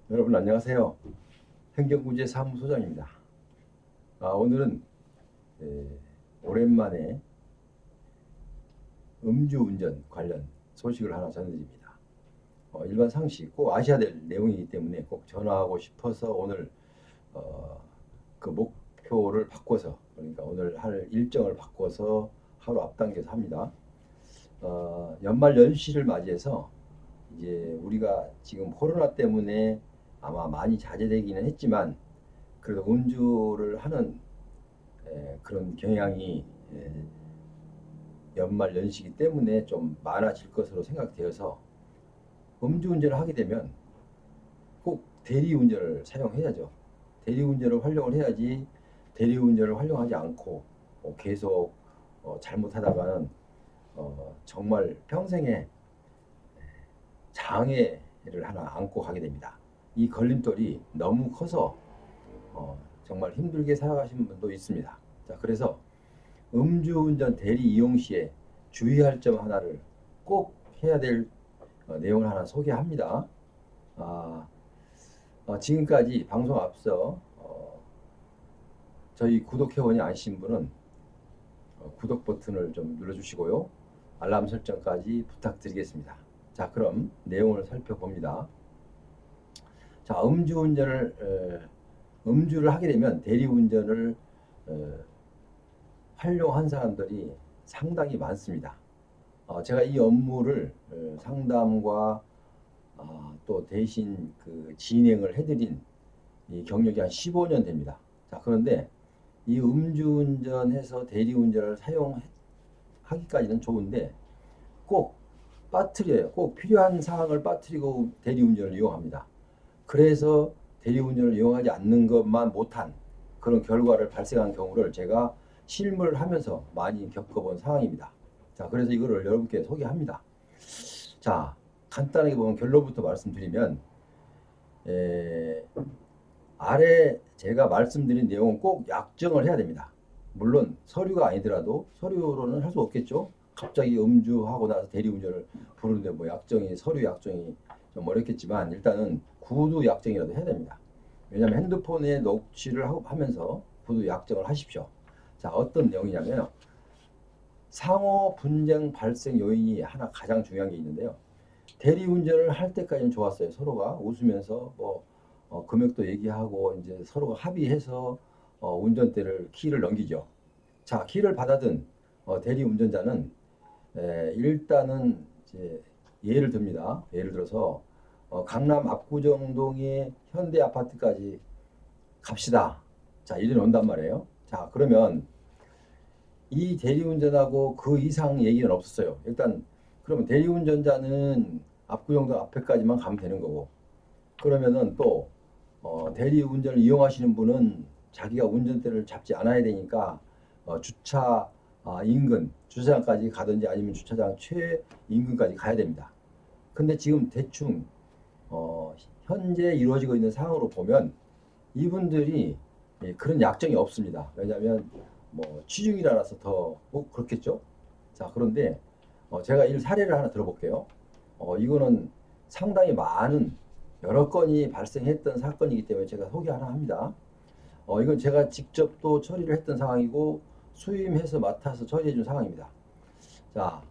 여러분 안녕하세요. 행정구제 사무소장입니다. 오늘은 에, 오랜만에 음주운전 관련 소식을 하나 전해드립니다. 일반 상식 꼭 아셔야 될 내용이기 때문에 꼭 전화하고 싶어서 오늘 어, 그 목표를 바꿔서, 그러니까 오늘 할 일정을 바꿔서 하루 앞당겨서 합니다. 연말 연시를 맞이해서 이제 우리가 지금 코로나 때문에 아마 많이 자제되기는 했지만 그래도 음주를 하는 그런 경향이 연말 연시기 때문에 좀 많아질 것으로 생각되어서 음주운전을 하게 되면 꼭 대리운전을 사용해야죠. 대리운전을 활용을 해야지. 대리운전을 활용하지 않고 계속 잘못하다가는 정말 평생에 장애를 하나 안고 가게 됩니다. 이 걸림돌이 너무 커서 정말 힘들게 살아가시는 분도 있습니다. 자, 그래서 음주운전 대리 이용 시에 주의할 점 하나를 꼭 해야 될 내용을 하나 소개합니다. 아, 지금까지 방송 앞서 저희 구독회원이 아니신 분은 구독 버튼을 좀 눌러주시고요. 알람 설정까지 부탁드리겠습니다. 자, 그럼 내용을 살펴봅니다. 자, 음주를 하게 되면 대리운전을 활용한 사람들이 상당히 많습니다. 제가 이 업무를 상담과 또 대신 그 진행을 해드린 이 경력이 한 15년 됩니다. 자, 그런데 이 음주운전해서 대리운전을 사용하기까지는 좋은데 꼭 빠뜨려요. 꼭 필요한 사항을 빠뜨리고 대리운전을 이용합니다. 그래서 대리운전을 이용하지 않는 것만 못한 그런 결과를 발생한 경우를 제가 실무를 하면서 많이 겪어본 상황입니다. 자, 그래서 이거를 여러분께 소개합니다. 자, 간단하게 보면 결론부터 말씀드리면, 에, 아래 제가 말씀드린 내용은 꼭 약정을 해야 됩니다. 물론 서류가 아니더라도 서류로는 할 수 없겠죠. 갑자기 음주하고 나서 대리운전을 부르는데 뭐 서류 약정이 좀 어렵겠지만 일단은 구두 약정이라도 해야 됩니다. 왜냐하면 핸드폰에 녹취를 하면서 구두 약정을 하십시오. 자, 어떤 내용이냐면 상호 분쟁 발생 요인이 하나 가장 중요한 게 있는데요. 대리운전을 할 때까지는 좋았어요. 서로가 웃으면서 뭐 금액도 얘기하고 이제 서로가 합의해서 운전대를 키를 넘기죠. 자, 키를 받아든 대리운전자는 일단은 이제 예를 듭니다. 예를 들어서 강남 압구정동의 현대 아파트까지 갑시다. 자, 이래 놓는단 말이에요. 자, 그러면 이 대리운전하고 그 이상 얘기는 없었어요. 일단 그러면 대리운전자는 압구정동 앞에까지만 가면 되는 거고, 그러면은 또 대리운전을 이용하시는 분은 자기가 운전대를 잡지 않아야 되니까 주차 인근 주차장까지 가든지 아니면 주차장 최인근까지 가야 됩니다. 근데 지금 대충 어, 현재 이루어지고 있는 상황으로 보면 이분들이 그런 약정이 없습니다. 왜냐하면 뭐 취중이라서 더 그렇겠죠. 자, 그런데 제가 이 사례를 하나 들어볼게요. 이거는 상당히 많은 여러 건이 발생했던 사건이기 때문에 제가 소개 하나 합니다. 이건 제가 직접 또 처리를 했던 상황이고 수임해서 맡아서 처리해 준 상황입니다. 자,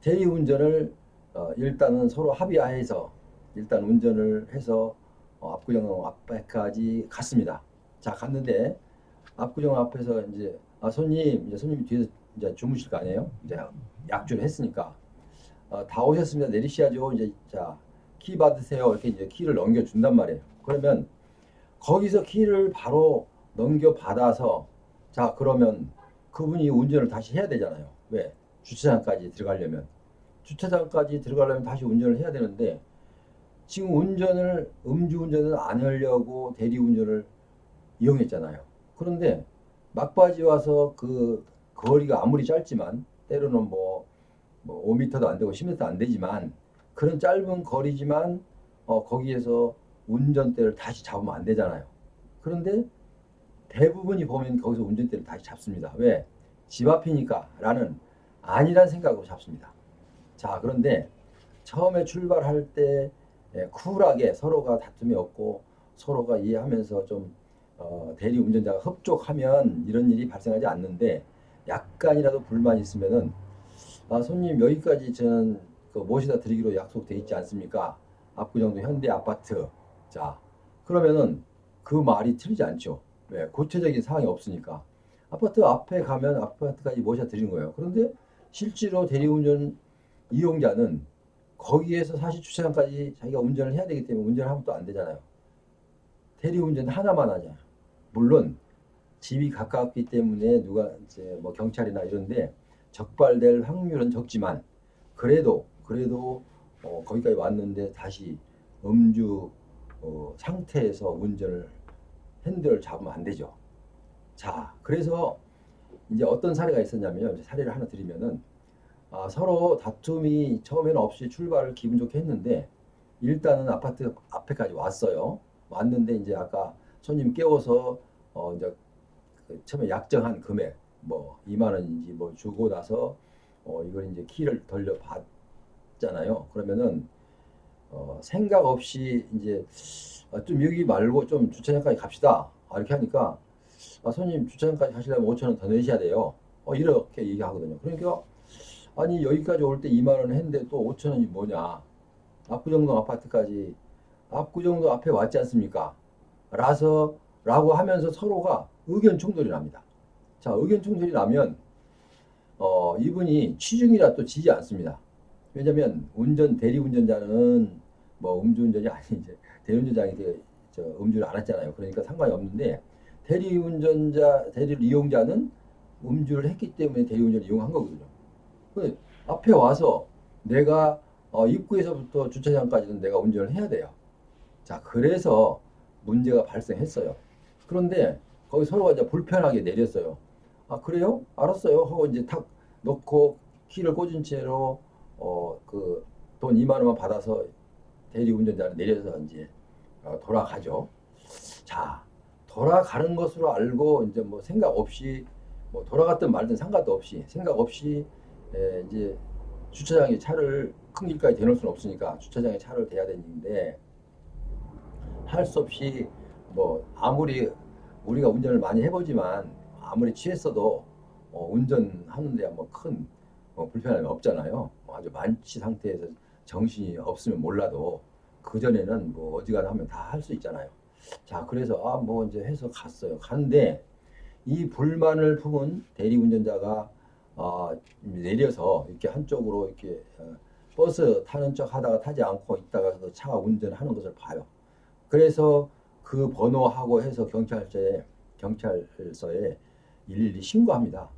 대리운전을 일단은 서로 합의하에서 일단 운전을 해서 압구정 앞에까지 갔습니다. 자, 갔는데 압구정 앞에서 이제 이제 손님이 뒤에서 이제 주무실 거 아니에요? 이제 약주를 했으니까 다 오셨습니다. 내리셔야죠. 이제 자, 키 받으세요. 이렇게 이제 키를 넘겨준단 말이에요. 그러면 거기서 키를 바로 넘겨받아서 자, 그러면 그분이 운전을 다시 해야 되잖아요. 왜? 주차장까지 들어가려면. 주차장까지 들어가려면 다시 운전을 해야 되는데 지금 음주운전을 안 하려고 대리운전을 이용했잖아요. 그런데 막바지 와서 그 거리가 아무리 짧지만 때로는 뭐 5m도 안 되고 10m 안 되지만 그런 짧은 거리지만 거기에서 운전대를 다시 잡으면 안 되잖아요. 그런데 대부분이 보면 거기서 운전대를 다시 잡습니다. 왜? 집 앞이니까 라는 아니란 생각으로 잡습니다. 자, 그런데 처음에 출발할 때 쿨하게 서로가 다툼이 없고 서로가 이해하면서 좀 대리 운전자가 협족하면 이런 일이 발생하지 않는데 약간이라도 불만이 있으면은 손님 여기까지 저는 그 모시다 드리기로 약속돼 있지 않습니까? 압구정동 현대 아파트. 자, 그러면은 그 말이 틀리지 않죠. 왜? 구체적인 사항이 없으니까. 아파트 앞에 가면 아파트까지 모셔다 드린 거예요. 그런데 실제로 대리운전 이용자는 거기에서 사실 주차장까지 자기가 운전을 해야 되기 때문에 운전을 하면 또 안 되잖아요. 대리운전 하나만 하잖아요. 물론 집이 가깝기 때문에 누가 이제 뭐 경찰이나 이런데 적발될 확률은 적지만 그래도 거기까지 왔는데 다시 음주 상태에서 운전을 핸들을 잡으면 안 되죠. 자, 그래서 이제 어떤 사례가 있었냐면요. 사례를 하나 드리면은 서로 다툼이 처음에는 없이 출발을 기분 좋게 했는데 일단은 아파트 앞에까지 왔어요. 왔는데 이제 아까 손님 깨워서 이제 그 처음에 약정한 금액 뭐 2만 원인지 뭐 주고 나서 이걸 이제 키를 돌려 받잖아요. 그러면은 생각 없이 이제 좀 여기 말고 좀 주차장까지 갑시다. 이렇게 하니까 손님 주차장까지 가시려면 5천 원 더 내셔야 돼요. 이렇게 얘기하거든요. 그러니까 아니 여기까지 올 때 2만 원 했는데 또 5천 원이 뭐냐? 압구정동 아파트까지 압구정동 앞에 왔지 않습니까? 라고 하면서 서로가 의견 충돌이 납니다. 자, 의견 충돌이 나면 이분이 취중이라 또 지지 않습니다. 왜냐면 대리운전자는 뭐 음주운전이 아니 이제 대리운전자이 음주를 안 했잖아요. 그러니까 상관이 없는데 대리 이용자는 음주를 했기 때문에 대리운전을 이용한 거거든요. 그 앞에 와서 내가 입구에서부터 주차장까지는 내가 운전을 해야 돼요. 자, 그래서 문제가 발생했어요. 그런데 거기 서로가 이제 불편하게 내렸어요. 그래요? 알았어요. 하고 이제 탁 놓고 키를 꽂은 채로 그 돈 2만 원만 받아서 대리운전자를 내려서 이제 돌아가죠. 자, 돌아가는 것으로 알고 이제 뭐 생각 없이 뭐 돌아갔든 말든 상관도 없이 생각 없이 이제 주차장에 차를 큰 길까지 대놓을 수는 없으니까 주차장에 차를 대야 되는데 할 수 없이 뭐 아무리 우리가 운전을 많이 해보지만 아무리 취했어도 운전하는데 뭐큰 불편함이 없잖아요. 아주 만취 상태에서 정신이 없으면 몰라도 그 전에는 뭐 어지간하면 다 할 수 있잖아요. 자, 그래서 뭐 이제 해서 갔어요. 갔는데 이 불만을 품은 대리운전자가 내려서 이렇게 한쪽으로 이렇게 버스 타는 척 하다가 타지 않고 있다가 그 차가 운전하는 것을 봐요. 그래서 그 번호하고 해서 경찰서에 일일이 신고합니다.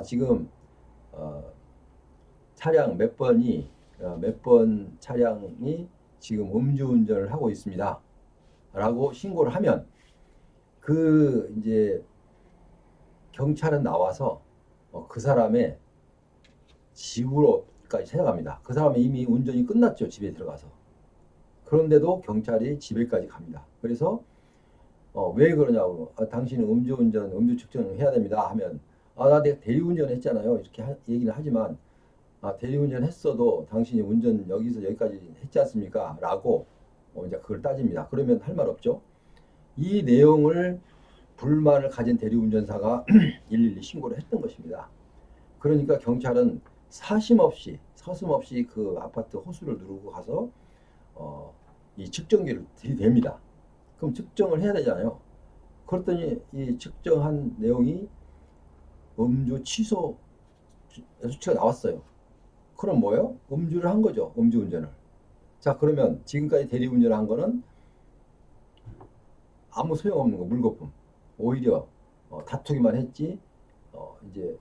지금 차량 몇 번 차량이 지금 음주운전을 하고 있습니다. 라고 신고를 하면 그 이제 경찰은 나와서 그 사람의 집으로까지 찾아갑니다. 그 사람은 이미 운전이 끝났죠. 집에 들어가서. 그런데도 경찰이 집에까지 갑니다. 그래서 왜 그러냐고 당신은 음주 측정을 해야 됩니다 하면 내가 대리운전 했잖아요. 이렇게 얘기는 하지만 대리운전 했어도 당신이 운전 여기서 여기까지 했지 않습니까? 라고 이제 그걸 따집니다. 그러면 할 말 없죠. 이 내용을 불만을 가진 대리운전사가 112 신고를 했던 것입니다. 그러니까 경찰은 서슴없이 그 아파트 호수를 누르고 가서 이 측정기를 들이댑니다. 그럼 측정을 해야 되잖아요. 그랬더니 이 측정한 내용이 음주 취소 수치가 나왔어요. 그럼 뭐예요? 음주를 한 거죠. 음주운전을. 자, 그러면 지금까지 대리운전을 한 거는 아무 소용없는 거, 물거품. 오히려 다투기만 했지 이제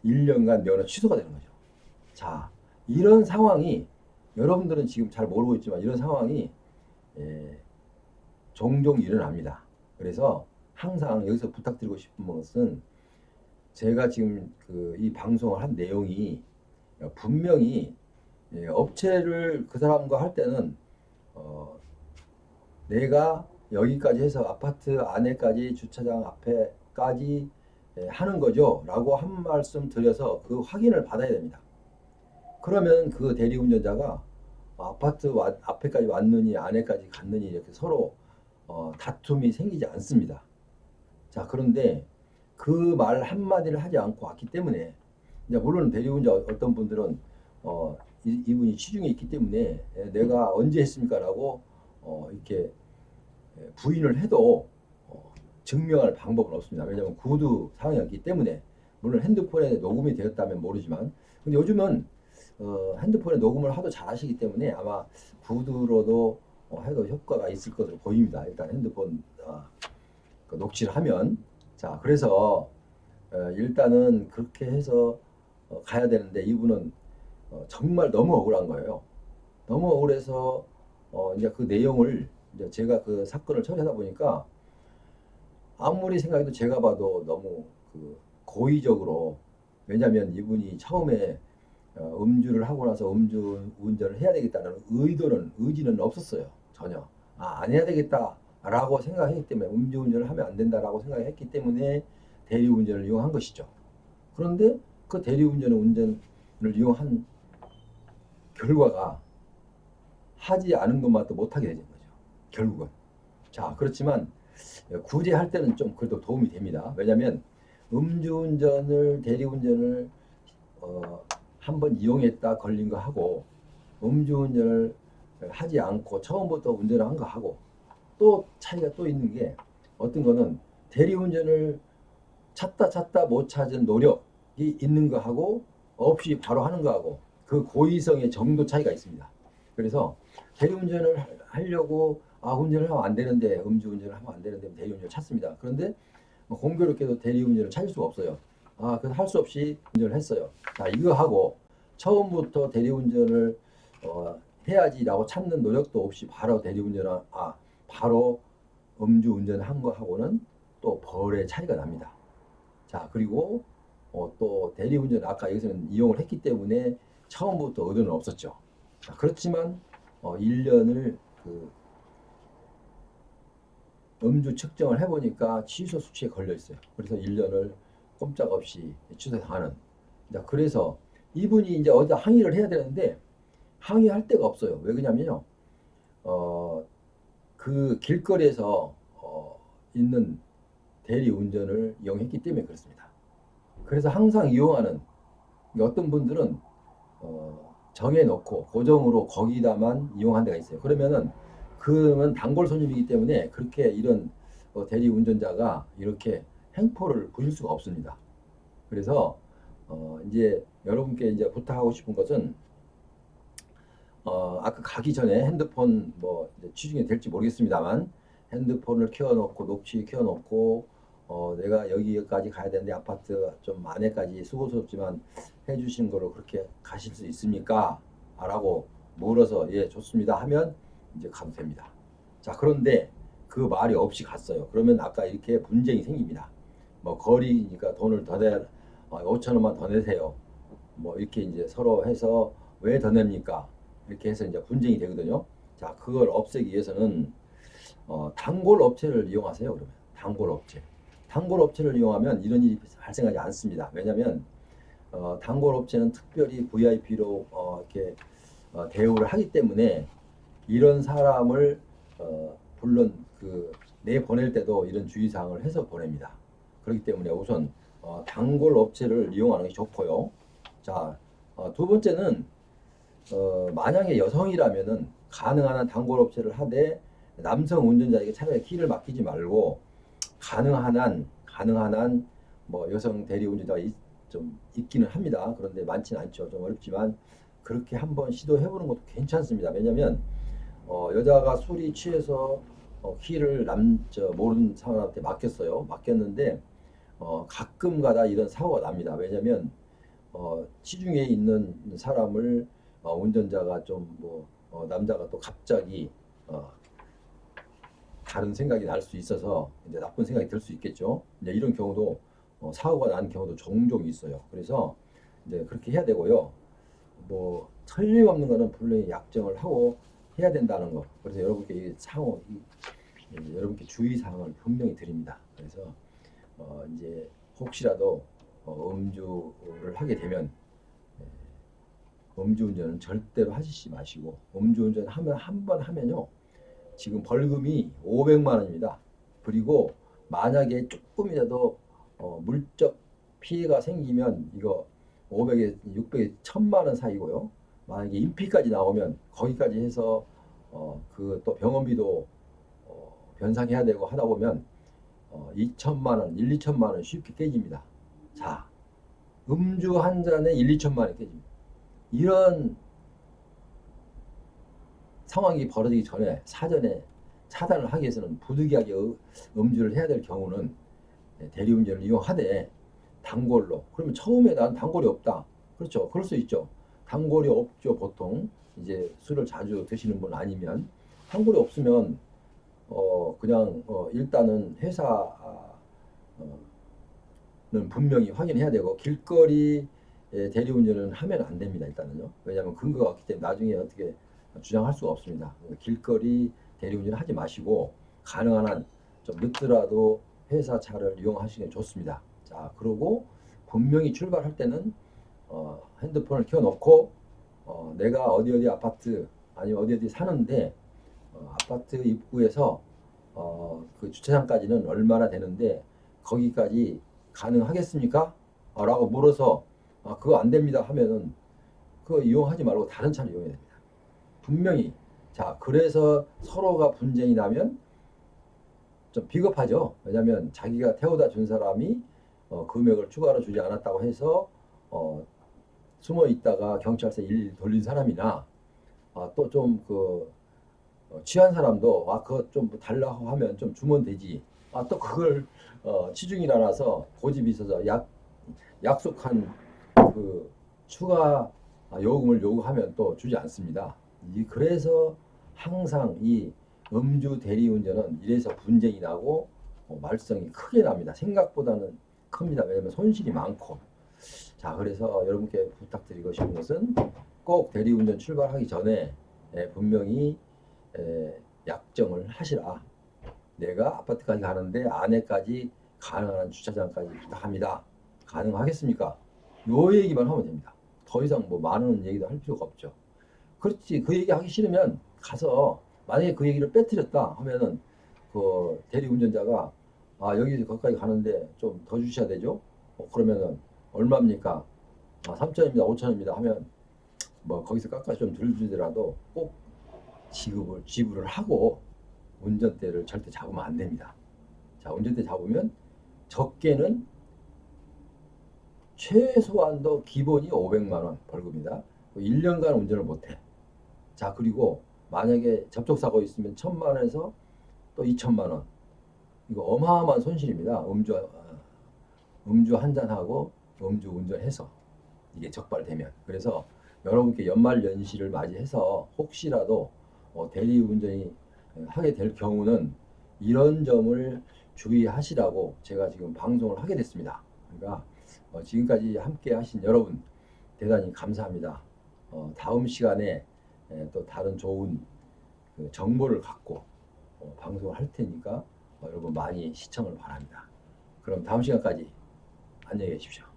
1년간 면허 취소가 되는 거죠. 자, 이런 상황이 여러분들은 지금 잘 모르고 있지만 이런 상황이 종종 일어납니다. 그래서 항상 여기서 부탁드리고 싶은 것은 제가 지금 이 방송을 한 내용이 분명히 업체를 그 사람과 할 때는 내가 여기까지 해서 아파트 안에까지 주차장 앞에까지 하는 거죠 라고 한 말씀 드려서 그 확인을 받아야 됩니다. 그러면 그 대리운전자가 앞에까지 왔느니 안에까지 갔느니 이렇게 서로 다툼이 생기지 않습니다. 자, 그런데 그 말 한마디를 하지 않고 왔기 때문에, 이제 물론 대리운전 어떤 분들은 이분이 취중에 있기 때문에 내가 언제 했습니까라고 이렇게 부인을 해도 증명할 방법은 없습니다. 왜냐하면 구두 상황이었기 때문에. 물론 핸드폰에 녹음이 되었다면 모르지만, 근데 요즘은 핸드폰에 녹음을 하도 잘 하시기 때문에 아마 구두로도 해도 효과가 있을 것으로 보입니다. 일단 핸드폰 그 녹취를 하면. 자, 그래서 일단은 그렇게 해서 가야 되는데, 이분은 정말 너무 억울한 거예요. 너무 억울해서 이제 그 내용을, 이제 제가 그 사건을 처리하다 보니까 아무리 생각해도 제가 봐도 너무 그 고의적으로, 왜냐하면 이분이 처음에 음주를 하고 나서 음주 운전을 해야 되겠다는 의지는 없었어요. 전혀. 안 해야 되겠다라고 생각했기 때문에, 음주 운전을 하면 안 된다라고 생각했기 때문에 대리운전을 이용한 것이죠. 그런데 그 운전을 이용한 결과가 하지 않은 것만 또 못하게 되는 거죠. 결국은. 자, 그렇지만 구제할 때는 좀 그래도 도움이 됩니다. 왜냐하면 대리운전을 한번 이용했다 걸린 거 하고, 음주운전을 하지 않고 처음부터 운전을 한 거 하고 또 차이가 또 있는 게, 어떤 거는 대리운전을 찾다 못 찾은 노력이 있는 거 하고 없이 바로 하는 거 하고, 그 고의성의 정도 차이가 있습니다. 그래서 대리운전을 하려고 운전을 하면 안 되는데, 음주운전을 하면 안 되는데 대리운전을 찾습니다. 그런데 공교롭게도 대리운전을 찾을 수가 없어요. 그래서 할 수 없이 운전을 했어요. 자, 이거 하고 처음부터 대리운전을 해야지라고 찾는 노력도 없이 바로 바로 음주운전 한 거 하고는 또 벌의 차이가 납니다. 자, 그리고 또 대리운전, 아까 여기서는 이용을 했기 때문에 처음부터 의도는 없었죠. 자, 그렇지만 1년을 그 음주 측정을 해보니까 취소 수치에 걸려 있어요. 그래서 1년을 꼼짝없이 취소당하는. 그래서 이분이 이제 어디다 항의를 해야 되는데 항의할 데가 없어요. 왜 그러냐면요, 그 길거리에서 있는 대리운전을 이용했기 때문에 그렇습니다. 그래서 항상 이용하는, 어떤 분들은 정해놓고 고정으로 거기다만 이용한 데가 있어요. 그러면 단골 손님이기 때문에 그렇게 이런 대리 운전자가 이렇게 행포를 부릴 수가 없습니다. 그래서 이제 여러분께 이제 부탁하고 싶은 것은, 아까 가기 전에 핸드폰 취중이 될지 모르겠습니다만, 핸드폰을 켜놓고 녹취 켜놓고 내가 여기까지 가야 되는데 아파트 좀 안에까지 수고스럽지만 해주신 거로 그렇게 가실 수 있습니까? 라고 물어서 예 좋습니다 하면 이제 가도 됩니다. 자, 그런데 그 말이 없이 갔어요. 그러면 아까 이렇게 분쟁이 생깁니다. 거리니까 돈을 더 내, 5천 원만 더 내세요. 이렇게 이제 서로 해서 왜 더 냅니까? 이렇게 해서 이제 분쟁이 되거든요. 자, 그걸 없애기 위해서는 단골 업체를 이용하세요. 그러면 단골 업체를 이용하면 이런 일이 발생하지 않습니다. 왜냐하면 단골 업체는 특별히 VIP로 이렇게 대우를 하기 때문에, 이런 사람을 물론 내보낼 때도 이런 주의사항을 해서 보냅니다. 그렇기 때문에 우선 단골 업체를 이용하는 게 좋고요. 자, 두 번째는 만약에 여성이라면은 가능한 한 단골 업체를 하되, 남성 운전자에게 차라리 키를 맡기지 말고 가능한 한 여성 대리 운전자가 좀 있기는 합니다. 그런데 많지는 않죠. 좀 어렵지만 그렇게 한번 시도해보는 것도 괜찮습니다. 왜냐하면 여자가 술이 취해서 키를 모르는 사람한테 맡겼는데 가끔가다 이런 사고가 납니다. 왜냐하면 시중에 있는 사람을 운전자가 남자가 또 갑자기 다른 생각이 날 수 있어서 이제 나쁜 생각이 들 수 있겠죠. 이제 이런 경우도 사고가 나는 경우도 종종 있어요. 그래서 이제 그렇게 해야 되고요. 틀림없는 거는 분명히 약정을 하고 해야 된다는 거. 그래서 여러분께 여러분께 주의 사항을 분명히 드립니다. 그래서 이제 혹시라도 음주를 하게 되면 음주운전은 절대로 하시지 마시고, 음주운전 하면 한 번 하면요 지금 벌금이 500만 원입니다. 그리고 만약에 조금이라도 물적 피해가 생기면 이거 500에 600에 1000만 원 사이고요. 만약에 인피까지 나오면 거기까지 해서 그 또 병원비도 변상해야 되고 하다 보면 2천만 원, 1, 2천만 원 쉽게 깨집니다. 자, 음주 한 잔에 1, 2천만 원 깨집니다. 이런 상황이 벌어지기 전에 사전에 차단을 하기 위해서는 부득이하게 음주를 해야 될 경우는 대리운전을 이용하되 단골로, 그러면 처음에 난 단골이 없다. 그렇죠. 그럴 수 있죠. 단골이 없죠. 보통 이제 술을 자주 드시는 분 아니면 단골이 없으면 그냥 일단은 회사는 분명히 확인해야 되고 길거리 대리운전은 하면 안 됩니다. 일단은요. 왜냐하면 근거가 없기 때문에 나중에 어떻게 주장할 수가 없습니다. 길거리 대리운전 하지 마시고 가능한 한 좀 늦더라도 회사 차를 이용하시는 게 좋습니다. 자, 그리고 분명히 출발할 때는 핸드폰을 켜놓고 내가 어디 어디 아파트 아니면 어디 어디 사는데 아파트 입구에서 그 주차장까지는 얼마나 되는데 거기까지 가능하겠습니까? 라고 물어서 그거 안 됩니다 하면은 그거 이용하지 말고 다른 차를 이용해야 됩니다. 분명히. 자, 그래서 서로가 분쟁이 나면 좀 비겁하죠. 왜냐하면 자기가 태워다 준 사람이 금액을 추가로 주지 않았다고 해서 숨어 있다가 경찰서에 일 돌린 사람이나 또 좀 취한 사람도 그거 좀 달라고 하면 좀 주면 되지. 또 그걸 치중이 않아서 고집이 있어서 약속한 그 추가 요금을 요구하면 또 주지 않습니다. 그래서 항상 이 음주 대리운전은 이래서 분쟁이 나고 말썽이 크게 납니다. 생각보다는 큽니다. 왜냐하면 손실이 많고. 자, 그래서 여러분께 부탁드리고 싶은 것은 꼭 대리운전 출발하기 전에 분명히 약정을 하시라. 내가 아파트까지 가는데 안에까지 가능한 주차장까지 부탁합니다. 가능하겠습니까? 요 얘기만 하면 됩니다. 더 이상 뭐 많은 얘기도 할 필요가 없죠. 그렇지. 그 얘기 하기 싫으면 가서 만약에 그 얘기를 빼뜨렸다 하면은 그 대리운전자가 여기서 거기까지 가는데 좀 더 주셔야 되죠. 그러면은 얼마입니까? 3천입니다. 5천입니다. 하면 뭐 거기서 깎아서 좀 덜 주더라도 꼭 지불을 하고 운전대를 절대 잡으면 안 됩니다. 자, 운전대 잡으면 적게는 최소한도 기본이 500만 원 벌금이다. 1년간 운전을 못해. 자, 그리고 만약에 접촉사고 있으면 1000만 원에서 또 2천만 원. 이거 어마어마한 손실입니다. 음주 한 잔하고 음주 운전해서 이게 적발되면. 그래서 여러분께 연말 연시를 맞이해서 혹시라도 대리운전이 하게 될 경우는 이런 점을 주의하시라고 제가 지금 방송을 하게 됐습니다. 그러니까 지금까지 함께 하신 여러분 대단히 감사합니다. 다음 시간에 또 다른 좋은 그 정보를 갖고 방송을 할 테니까 여러분 많이 시청을 바랍니다. 그럼 다음 시간까지 안녕히 계십시오.